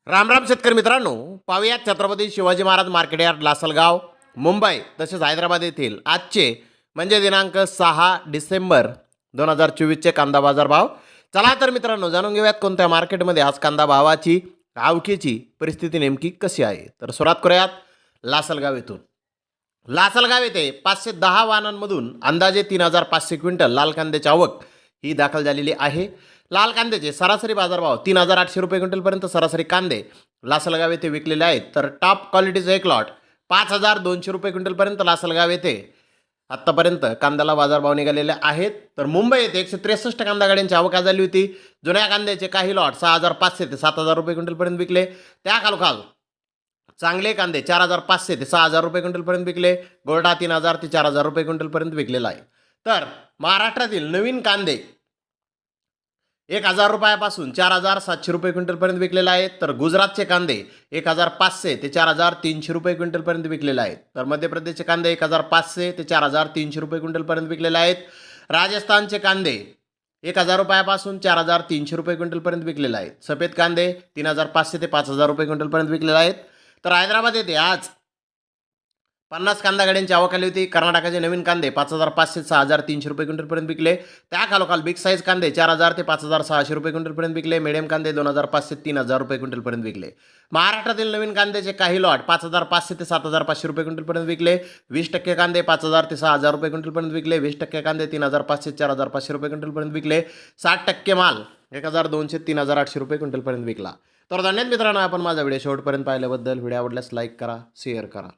राम राम शेतकरी मित्रांनो, पाहुयात छत्रपती शिवाजी महाराज मार्केट यार्ड लासलगाव मुंबई तसेच हैदराबाद येथील आजचे म्हणजे दिनांक 6 डिसेंबर 2024चे कांदा बाजार भाव. चला तर मित्रांनो जाणून घेऊयात कोणत्या मार्केटमध्ये आज कांदा भावाची आवकेची परिस्थिती नेमकी कशी आहे. तर सुरुवात करूयात लासलगाव येथून. लासलगाव येथे 510 वाहनांमधून अंदाजे 3500 क्विंटल लाल कांद्याची आवक ही दाखल झालेली आहे. लाल कांद्याचे सरासरी बाजारभाव 3800 रुपये क्विंटलपर्यंत सरासरी कांदे लासलगाव येथे विकलेले आहेत. तर टॉप क्वालिटीचा एक लॉट 5200 रुपये क्विंटलपर्यंत लासलगाव येथे आत्तापर्यंत कांद्याला बाजारभाव निघालेले आहेत. तर मुंबई येथे 163 कांदा गाड्यांची आवक झाली होती. जुन्या कांद्याचे काही लॉट 6500 ते 7000 रुपये क्विंटलपर्यंत विकले. त्या खालोखाल चांगले कांदे 4500 ते 6000 रुपये क्विंटलपर्यंत विकले. गोल्डा 3000 ते 4000 रुपये क्विंटलपर्यंत विकलेला आहे. तर महाराष्ट्रातील नवीन कांदे 1000 रुपयापासून 4700 रुपये क्विंटलपर्यंत विकलेले आहेत. तर गुजरातचे कांदे 1500 ते 4300 रुपये क्विंटलपर्यंत विकलेले आहेत. तर मध्य प्रदेशचे कांदे 1500 ते 4300 रुपये क्विंटलपर्यंत विकलेले आहेत. राजस्थानचे कांदे 1000 रुपयापासून 4300 रुपये क्विंटलपर्यंत विकलेले आहेत. सफेद कांदे 3500 ते 5000 रुपये क्विंटलपर्यंत विकलेले आहेत. तर हैदराबाद येथे आज 50 कांदा गाड्यांची आवक आली होती. कर्नाटकाचे नवीन कांदे 5500 ते 6300 रुपये क्विंटलपर्यंत विकले. त्या खालोखाल बिग साईज कांदे 4000 ते 5600 रुपये क्विंटलपर्यंत विकले. मिडियम कांदे 2500 ते 3000 रुपये क्विंटलपर्यंत विकले. महाराष्ट्रातील नवीन कांद्याचे काही लॉट 5500 ते 7500 रुपये क्विंटलपर्यंत विकले. 20% कांदे 5000 ते 6000 रुपये क्विंटलपर्यंत विकले. 20% कांदे 3500 ते 4500 रुपये क्विंटलपर्यंत विकले. 60% माल 1200 ते 3800 रुपये क्विंटलपर्यंत विकला. तर धन्यवाद मित्रांनो, आपण माझा व्हिडिओ शेवटपर्यंत पाहिल्याबद्दल. व्हिडिओ आवडल्यास लाईक करा, शेअर करा.